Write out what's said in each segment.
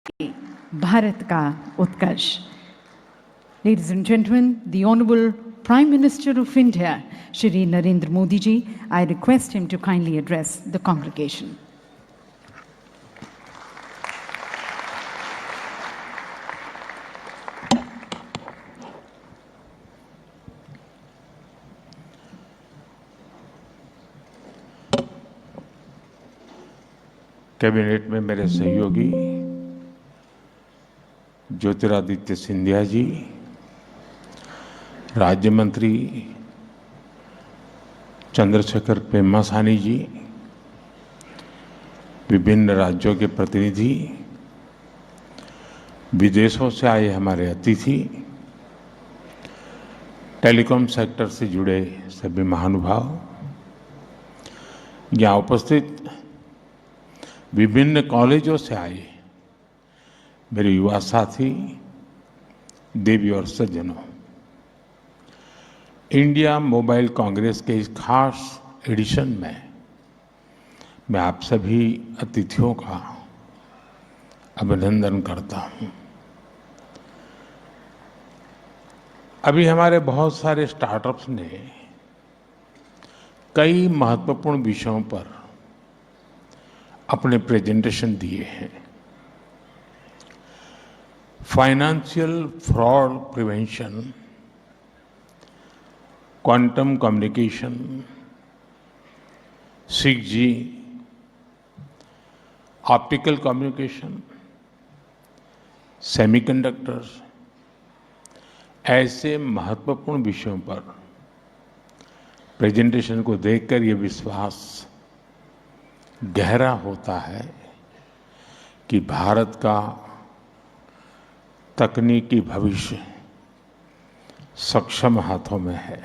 भारत का उत्कर्ष. Ladies and gentlemen, the Honorable Prime Minister of India, Shri Narendra Modi ji, I request him to kindly address the congregation. Cabinet में मेरे सहयोगी ज्योतिरादित्य सिंधिया जी, राज्य मंत्री चंद्रशेखर पेम्मासानी जी, विभिन्न राज्यों के प्रतिनिधि, विदेशों से आए हमारे अतिथि, टेलीकॉम सेक्टर से जुड़े सभी महानुभाव, यहाँ उपस्थित विभिन्न कॉलेजों से आए मेरे युवा साथी, देवी और सज्जनों, इंडिया मोबाइल कांग्रेस के इस खास एडिशन में मैं आप सभी अतिथियों का अभिनंदन करता हूं। अभी हमारे बहुत सारे स्टार्टअप्स ने कई महत्वपूर्ण विषयों पर अपने प्रेजेंटेशन दिए हैं। Financial fraud prevention, quantum communication, 6G, optical communication, semiconductors, ऐसे महत्वपूर्ण विषयों पर प्रेजेंटेशन को देखकर ये विश्वास गहरा होता है कि भारत का तकनीकी भविष्य सक्षम हाथों में है।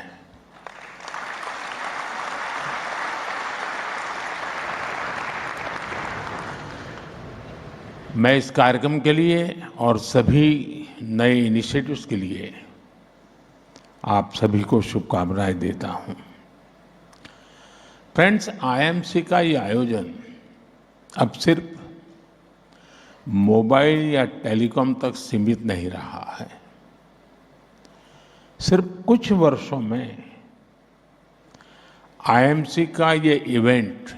मैं इस कार्यक्रम के लिए और सभी नए इनिशिएटिव्स के लिए आप सभी को शुभकामनाएं देता हूं। फ्रेंड्स, आईएमसी का ये आयोजन अब सिर्फ मोबाइल या टेलीकॉम तक सीमित नहीं रहा है। सिर्फ कुछ वर्षों में आईएमसी का ये इवेंट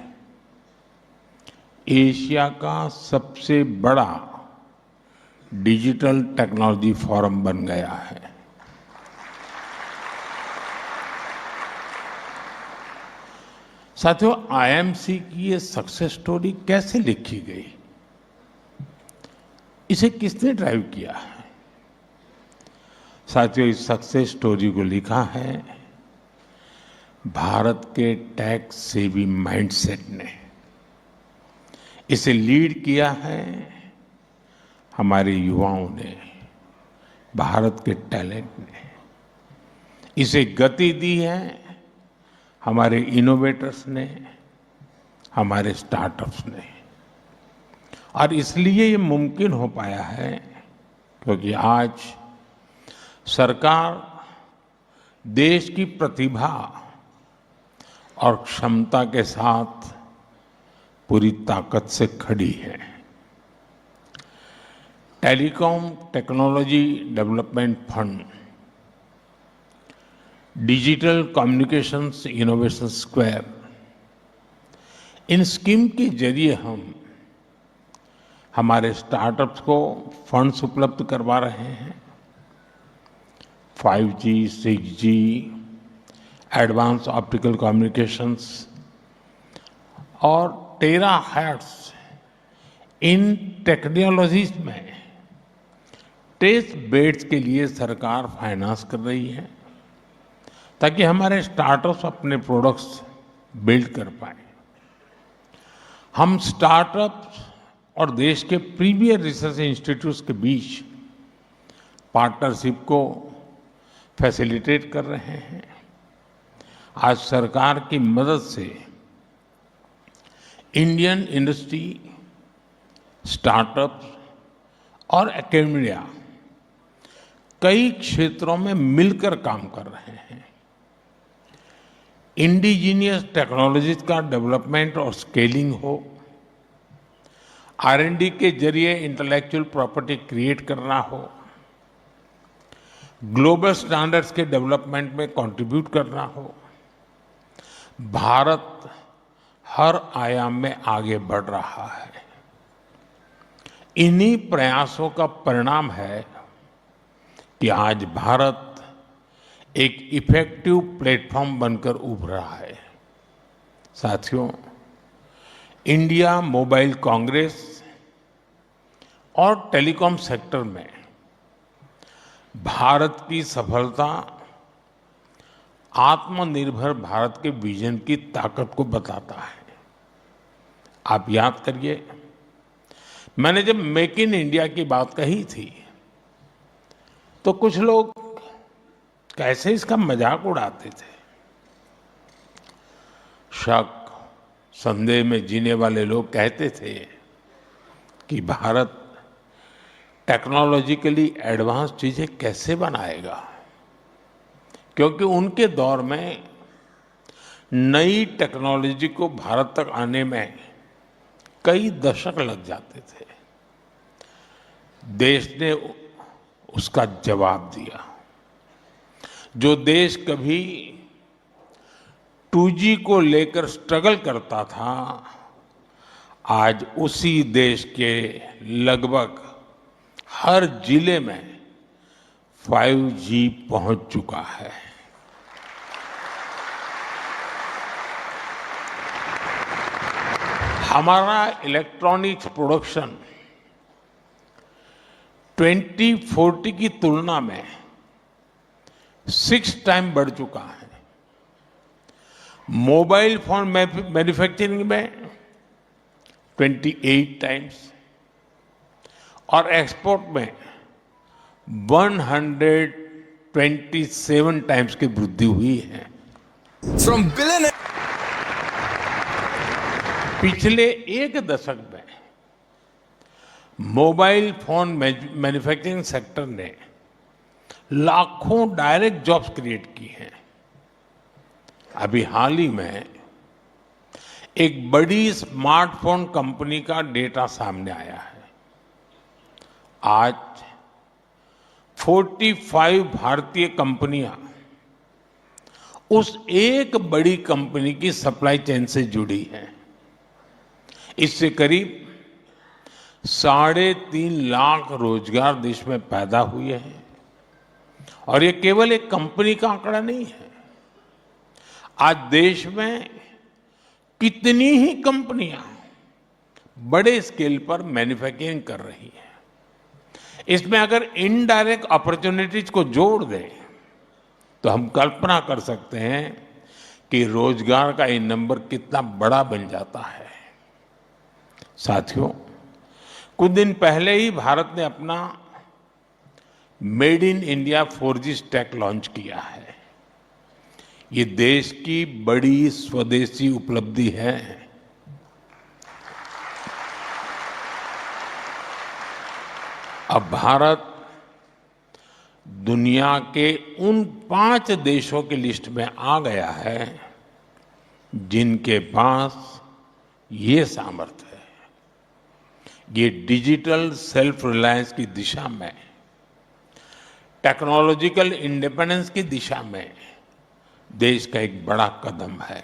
एशिया का सबसे बड़ा डिजिटल टेक्नोलॉजी फोरम बन गया है। साथियों, आईएमसी की ये सक्सेस स्टोरी कैसे लिखी गई, इसे किसने ड्राइव किया है? साथियों, इस सक्सेस स्टोरी को लिखा है भारत के टेक सेवी माइंडसेट ने। इसे लीड किया है हमारे युवाओं ने, भारत के टैलेंट ने। इसे गति दी है हमारे इनोवेटर्स ने, हमारे स्टार्टअप्स ने। और इसलिए ये मुमकिन हो पाया है क्योंकि आज सरकार देश की प्रतिभा और क्षमता के साथ पूरी ताकत से खड़ी है। Telecom technology development fund, digital communications innovation square, इन स्कीम के जरिए हम हमारे स्टार्टअप्स को फंड्स उपलब्ध करवा रहे हैं। 5G, 6G, advance optical communications और टेराहर्ट्ज, इन टेक्नोलॉजीज में टेस्ट बेड्स के लिए सरकार फाइनेंस कर रही है ताकि हमारे स्टार्टअप्स अपने प्रोडक्ट्स बिल्ड कर पाए। हम स्टार्टअप्स और देश के प्रीमियर रिसर्च इंस्टीट्यूट्स के बीच पार्टनरशिप को फैसिलिटेट कर रहे हैं। आज सरकार की मदद से इंडियन इंडस्ट्री, स्टार्टअप्स और एकेडमिया कई क्षेत्रों में मिलकर काम कर रहे हैं। इंडिजीनियस टेक्नोलॉजीज का डेवलपमेंट और स्केलिंग हो, R&D के जरिए इंटेलेक्चुअल प्रॉपर्टी क्रिएट करना हो, ग्लोबल स्टैंडर्ड्स के डेवलपमेंट में कंट्रीब्यूट करना हो, भारत हर आयाम में आगे बढ़ रहा है। इन्हीं प्रयासों का परिणाम है कि आज भारत एक इफेक्टिव प्लेटफॉर्म बनकर उभरा है। साथियों, इंडिया मोबाइल कांग्रेस और टेलीकॉम सेक्टर में भारत की सफलता आत्मनिर्भर भारत के विजन की ताकत को बताता है। आप याद करिए, मैंने जब मेक इन इंडिया की बात कही थी तो कुछ लोग कैसे इसका मजाक उड़ाते थे। शक संदेह में जीने वाले लोग कहते थे कि भारत टेक्नोलॉजिकली एडवांस चीजें कैसे बनाएगा, क्योंकि उनके दौर में नई टेक्नोलॉजी को भारत तक आने में कई दशक लग जाते थे। देश ने उसका जवाब दिया। जो देश कभी 2G को लेकर स्ट्रगल करता था, आज उसी देश के लगभग हर जिले में 5G पहुंच चुका है। हमारा इलेक्ट्रॉनिक्स प्रोडक्शन 2040 की तुलना में 6 टाइम बढ़ चुका है। मोबाइल फोन मैन्युफैक्चरिंग में 28 टाइम्स और एक्सपोर्ट में 127 टाइम्स की वृद्धि हुई है। पिछले एक दशक में मोबाइल फोन मैन्युफैक्चरिंग सेक्टर ने लाखों डायरेक्ट जॉब्स क्रिएट की हैं। अभी हाल ही में एक बड़ी स्मार्टफोन कंपनी का डेटा सामने आया है। आज 45 भारतीय कंपनियां उस एक बड़ी कंपनी की सप्लाई चेन से जुड़ी हैं। इससे करीब 3.5 लाख रोजगार देश में पैदा हुए हैं। और ये केवल एक कंपनी का आंकड़ा नहीं है। आज देश में कितनी ही कंपनियां बड़े स्केल पर मैन्युफैक्चरिंग कर रही हैं। इसमें अगर इनडायरेक्ट अपॉर्चुनिटीज को जोड़ दें तो हम कल्पना कर सकते हैं कि रोजगार का ये नंबर कितना बड़ा बन जाता है। साथियों, कुछ दिन पहले ही भारत ने अपना made in India 4G stack launch किया है। ये देश की बड़ी स्वदेशी उपलब्धि है। अब भारत दुनिया के उन 5 देशों की लिस्ट में आ गया है जिनके पास ये सामर्थ्य है। ये डिजिटल सेल्फ रिलायंस की दिशा में, टेक्नोलॉजिकल इंडिपेंडेंस की दिशा में देश का एक बड़ा कदम है।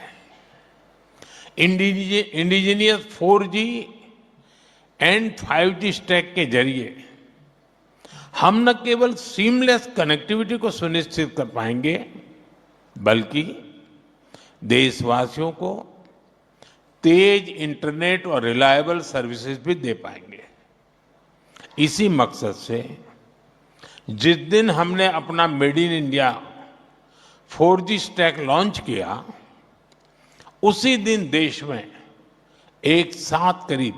Indigenous 4G and 5G stack के जरिए हम न केवल सीमलेस कनेक्टिविटी को सुनिश्चित कर पाएंगे, बल्कि देशवासियों को तेज इंटरनेट और रिलायबल सर्विसेज भी दे पाएंगे। इसी मकसद से जिस दिन हमने अपना made in India 4G stack launch किया, उसी दिन देश में एक साथ करीब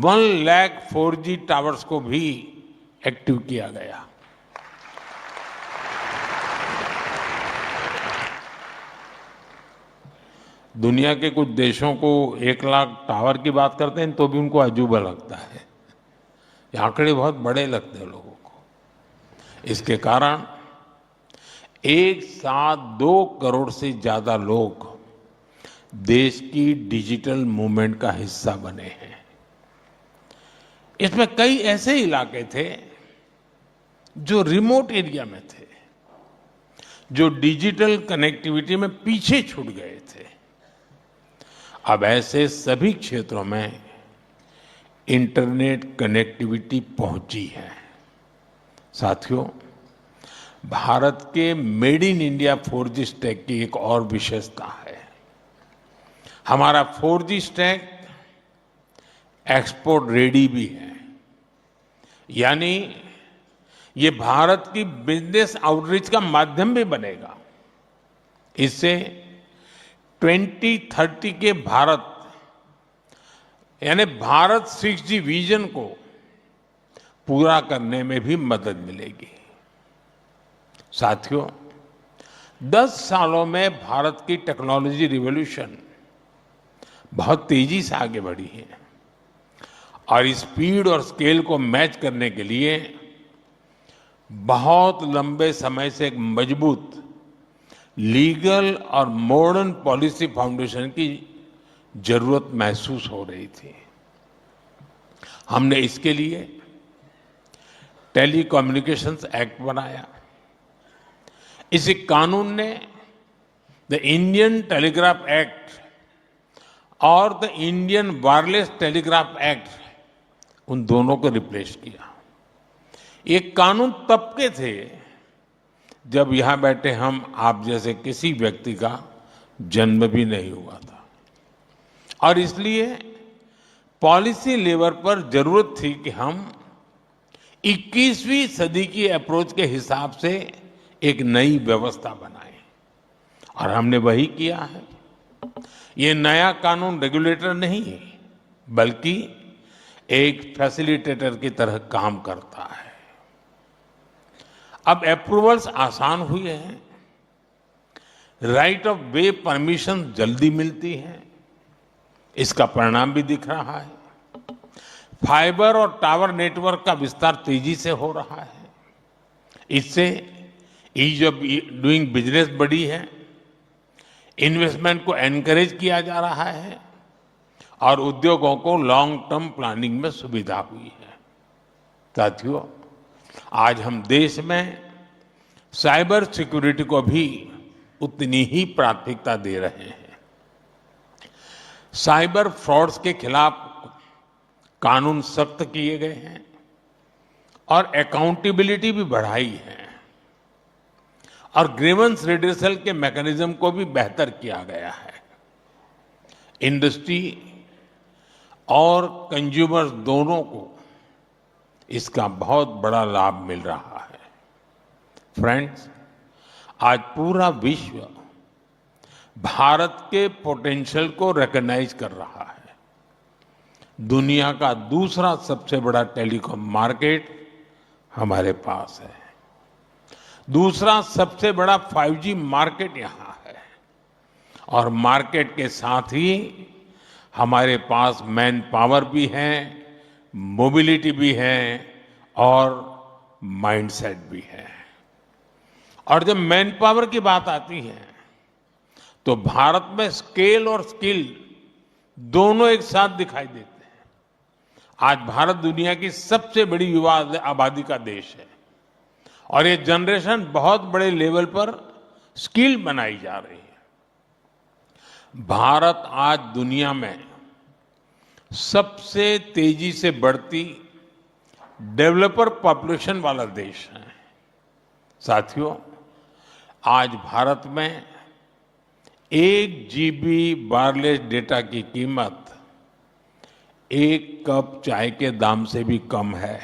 1 लाख 4G टावर्स को भी एक्टिव किया गया। दुनिया के कुछ देशों को 1 लाख टावर की बात करते हैं तो भी उनको अजूबा लगता है। ये आंकड़े बहुत बड़े लगते हैं लोगों को। इसके कारण एक साथ 2 करोड़ से ज्यादा लोग देश की डिजिटल मूवमेंट का हिस्सा बने हैं। इसमें कई ऐसे इलाके थे जो रिमोट एरिया में थे, जो डिजिटल कनेक्टिविटी में पीछे छूट गए थे। अब ऐसे सभी क्षेत्रों में इंटरनेट कनेक्टिविटी पहुंची है। साथियों, भारत के made in India 4G stack की एक और विशेषता है। हमारा 4G स्टैक एक्सपोर्ट रेडी भी है, यानी ये भारत की बिजनेस आउटरीच का माध्यम भी बनेगा। इससे 2030 के भारत यानी भारत 6G विजन को पूरा करने में भी मदद मिलेगी। साथियों, 10 सालों में भारत की टेक्नोलॉजी रिवॉल्यूशन बहुत तेजी से आगे बढ़ी है और इस स्पीड और स्केल को मैच करने के लिए बहुत लंबे समय से एक मजबूत लीगल और मॉडर्न पॉलिसी फाउंडेशन की जरूरत महसूस हो रही थी। हमने इसके लिए टेलीकम्युनिकेशंस एक्ट बनाया। इस कानून ने द इंडियन टेलीग्राफ एक्ट और the Indian wireless telegraph act, उन दोनों को रिप्लेस किया। ये कानून तब के थे जब यहां बैठे हम आप जैसे किसी व्यक्ति का जन्म भी नहीं हुआ था, और इसलिए पॉलिसी लेवल पर जरूरत थी कि हम 21वीं सदी की अप्रोच के हिसाब से एक नई व्यवस्था बनाए, और हमने वही किया है। ये नया कानून रेगुलेटर नहीं है, बल्कि एक फैसिलिटेटर की तरह काम करता है। अब अप्रूवल्स आसान हुए हैं, राइट ऑफ वे परमिशन जल्दी मिलती है, इसका परिणाम भी दिख रहा है। फाइबर और टावर नेटवर्क का विस्तार तेजी से हो रहा है। इससे ईज ऑफ डूइंग बिजनेस बढ़ी है, इन्वेस्टमेंट को एनकरेज किया जा रहा है और उद्योगों को लॉन्ग टर्म प्लानिंग में सुविधा हुई है। साथियों, आज हम देश में साइबर सिक्योरिटी को भी उतनी ही प्राथमिकता दे रहे हैं। साइबर फ्रॉड्स के खिलाफ कानून सख्त किए गए हैं और अकाउंटेबिलिटी भी बढ़ाई है, और ग्रीवेंस रिड्रेसल के मैकेनिज्म को भी बेहतर किया गया है। इंडस्ट्री और कंज्यूमर्स दोनों को इसका बहुत बड़ा लाभ मिल रहा है। फ्रेंड्स, आज पूरा विश्व भारत के पोटेंशियल को रिकॉग्नाइज कर रहा है। दुनिया का दूसरा सबसे बड़ा टेलीकॉम मार्केट हमारे पास है। दूसरा सबसे बड़ा 5G मार्केट यहां है, और मार्केट के साथ ही हमारे पास मैन पावर भी है, मोबिलिटी भी है और माइंडसेट भी है। और जब मैन पावर की बात आती है तो भारत में स्केल और स्किल दोनों एक साथ दिखाई देते हैं। आज भारत दुनिया की सबसे बड़ी युवा आबादी का देश है, और ये जनरेशन बहुत बड़े लेवल पर स्किल बनाई जा रही है। भारत आज दुनिया में सबसे तेजी से बढ़ती डेवलपर पॉपुलेशन वाला देश है। साथियों, आज भारत में 1 GB वायरलेस डेटा की कीमत 1 कप चाय के दाम से भी कम है।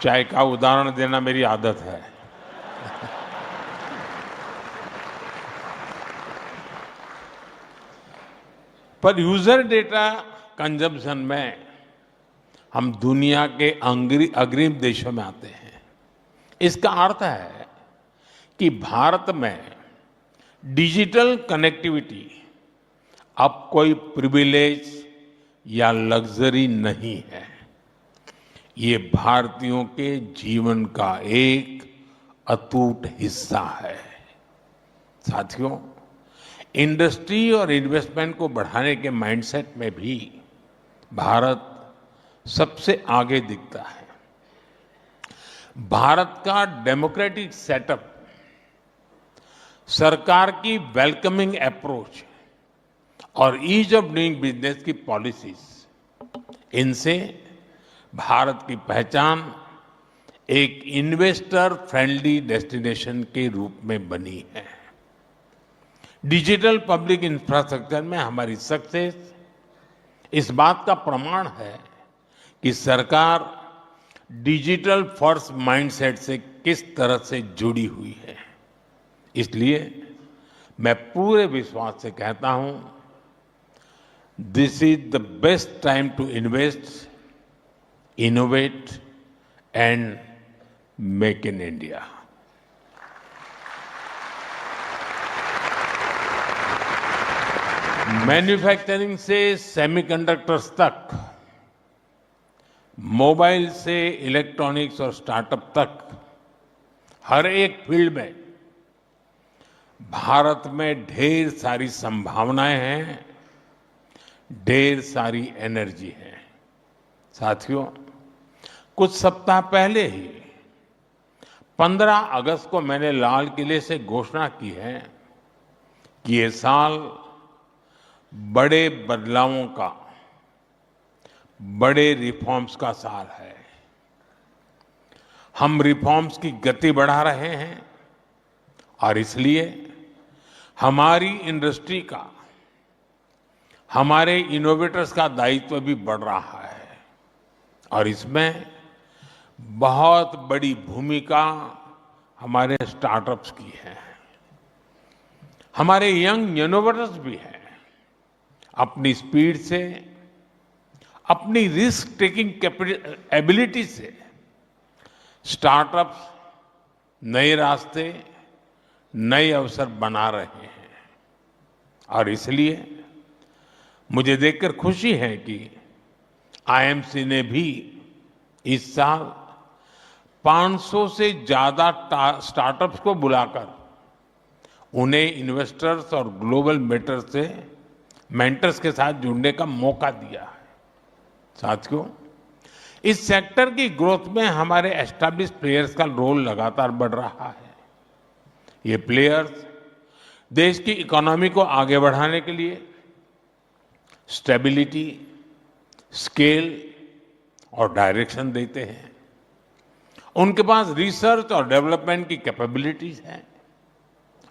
चाय का उदाहरण देना मेरी आदत है। पर यूजर डेटा कंजम्पशन में हम दुनिया के अग्रिम देशों में आते हैं। इसका अर्थ है कि भारत में डिजिटल कनेक्टिविटी अब कोई प्रिविलेज या लग्जरी नहीं है। ये भारतीयों के जीवन का एक अटूट हिस्सा है। साथियों, इंडस्ट्री और इन्वेस्टमेंट को बढ़ाने के माइंडसेट में भी भारत सबसे आगे दिखता है। भारत का डेमोक्रेटिक सेटअप, सरकार की वेलकमिंग अप्रोच और ईज ऑफ डूइंग बिजनेस की पॉलिसीज, इनसे भारत की पहचान एक इन्वेस्टर फ्रेंडली डेस्टिनेशन के रूप में बनी है। डिजिटल पब्लिक इंफ्रास्ट्रक्चर में हमारी सक्सेस इस बात का प्रमाण है कि सरकार डिजिटल फर्स्ट माइंडसेट से किस तरह से जुड़ी हुई है। इसलिए मैं पूरे विश्वास से कहता हूं, this is the best time to invest, innovate and make in India. Manufacturing से सेमीकंडक्टर्स तक, मोबाइल से इलेक्ट्रॉनिक्स और स्टार्टअप तक, हर एक फील्ड में भारत में ढेर सारी संभावनाएं हैं, ढेर सारी एनर्जी है। साथियों, कुछ सप्ताह पहले ही 15 अगस्त को मैंने लाल किले से घोषणा की है कि ये साल बड़े बदलावों का, बड़े रिफॉर्म्स का साल है। हम रिफॉर्म्स की गति बढ़ा रहे हैं और इसलिए हमारी इंडस्ट्री का, हमारे इनोवेटर्स का दायित्व भी बढ़ रहा है और इसमें बहुत बड़ी भूमिका हमारे स्टार्टअप्स की है। हमारे यंग इनोवेटर्स भी हैं। अपनी स्पीड से, अपनी रिस्क टेकिंग एबिलिटी से स्टार्टअप्स नए रास्ते, नए अवसर बना रहे हैं और इसलिए मुझे देखकर खुशी है कि आईएमसी ने भी इस साल 500 से ज्यादा स्टार्टअप्स को बुलाकर उन्हें इन्वेस्टर्स और ग्लोबल मेंटर्स के साथ जुड़ने का मौका दिया है। साथियों, इस सेक्टर की ग्रोथ में हमारे एस्टैब्लिश्ड प्लेयर्स का रोल लगातार बढ़ रहा है। ये प्लेयर्स देश की इकोनॉमी को आगे बढ़ाने के लिए स्टेबिलिटी, स्केल और डायरेक्शन देते हैं। उनके पास रिसर्च और डेवलपमेंट की कैपेबिलिटीज हैं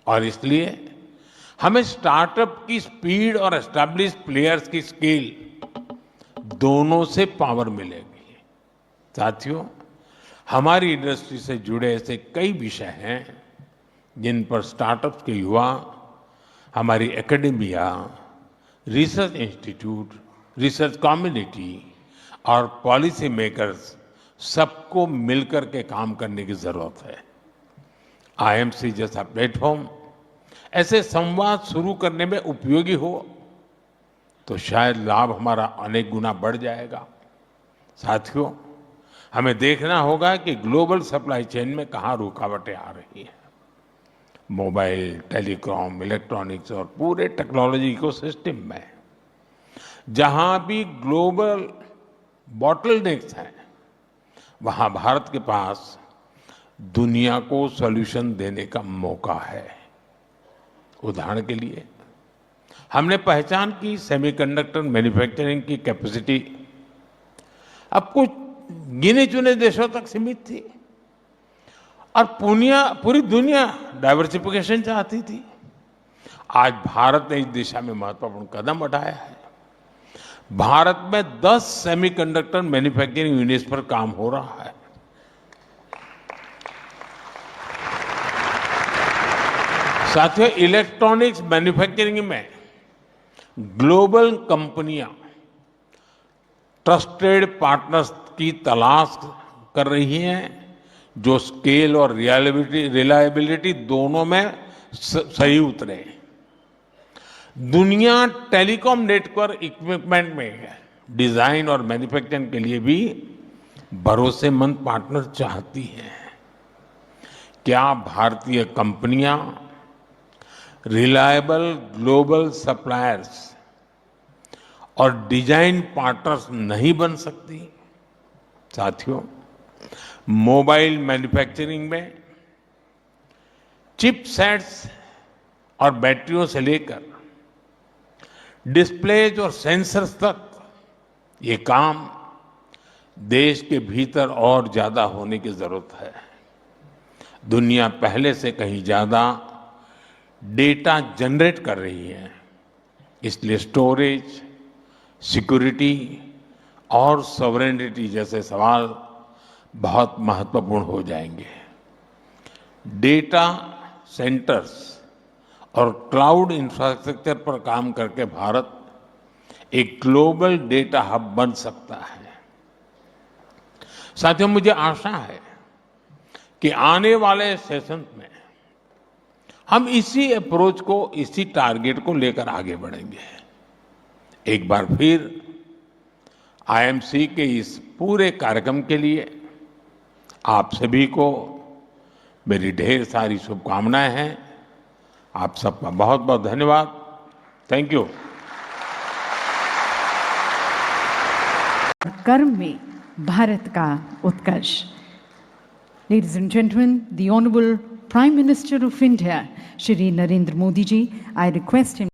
और इसलिए हमें स्टार्टअप की स्पीड और एस्टैब्लिश्ड प्लेयर्स की स्केल दोनों से पावर मिलेगी। साथियों, हमारी इंडस्ट्री से जुड़े ऐसे कई विषय हैं जिन पर स्टार्टअप्स के युवा, हमारी academia, research institute, research community और पॉलिसी मेकर्स सबको मिलकर के काम करने की जरूरत है। आईएमसी जैसा प्लेटफॉर्म ऐसे संवाद शुरू करने में उपयोगी हो तो शायद लाभ हमारा अनेक गुना बढ़ जाएगा। साथियों, हमें देखना होगा कि ग्लोबल सप्लाई चेन में कहाँ रुकावटें आ रही हैं। मोबाइल, टेलीकॉम, इलेक्ट्रॉनिक्स और पूरे टेक्नोलॉजी इकोसिस्टम में जहां भी ग्लोबल बॉटलनेक्स हैं, वहां भारत के पास दुनिया को सॉल्यूशन देने का मौका है। उदाहरण के लिए हमने पहचान की सेमीकंडक्टर मैन्युफैक्चरिंग की कैपेसिटी अब कुछ गिने चुने देशों तक सीमित थी और पूरी दुनिया डाइवर्सिफिकेशन चाहती थी। आज भारत ने इस दिशा में महत्वपूर्ण कदम उठाया है। भारत में 10 सेमीकंडक्टर मैन्युफैक्चरिंग यूनिट्स पर काम हो रहा है। साथियों, इलेक्ट्रॉनिक्स मैन्युफैक्चरिंग में ग्लोबल कंपनियां ट्रस्टेड पार्टनर्स की तलाश कर रही हैं जो स्केल और रिलायबिलिटी दोनों में सही उतरे। दुनिया टेलीकॉम नेटवर्क इक्विपमेंट में डिजाइन और मैन्युफैक्चरिंग के लिए भी भरोसेमंद पार्टनर चाहती है। क्या भारतीय कंपनियां रिलायबल ग्लोबल सप्लायर्स और डिजाइन पार्टनर्स नहीं बन सकती। साथियों, मोबाइल मैन्युफैक्चरिंग में चिपसेट्स और बैटरियों से लेकर डिस्प्लेज और सेंसर्स तक ये काम देश के भीतर और ज्यादा होने की जरूरत है। दुनिया पहले से कहीं ज्यादा डेटा जनरेट कर रही है, इसलिए स्टोरेज, सिक्योरिटी और सॉवरेनिटी जैसे सवाल बहुत महत्वपूर्ण हो जाएंगे। डेटा सेंटर्स और क्लाउड इंफ्रास्ट्रक्चर पर काम करके भारत एक ग्लोबल डेटा हब बन सकता है। साथियों, मुझे आशा है कि आने वाले सेशन में हम इसी अप्रोच को, इसी टारगेट को लेकर आगे बढ़ेंगे। एक बार फिर आईएमसी के इस पूरे कार्यक्रम के लिए आप सभी को मेरी ढेर सारी शुभकामनाएं हैं। आप सबका बहुत बहुत धन्यवाद। Thank you. कर्म में भारत का उत्कर्ष। Ladies and gentlemen, the Honorable Prime Minister of India, Shri Narendra Modi ji, I request him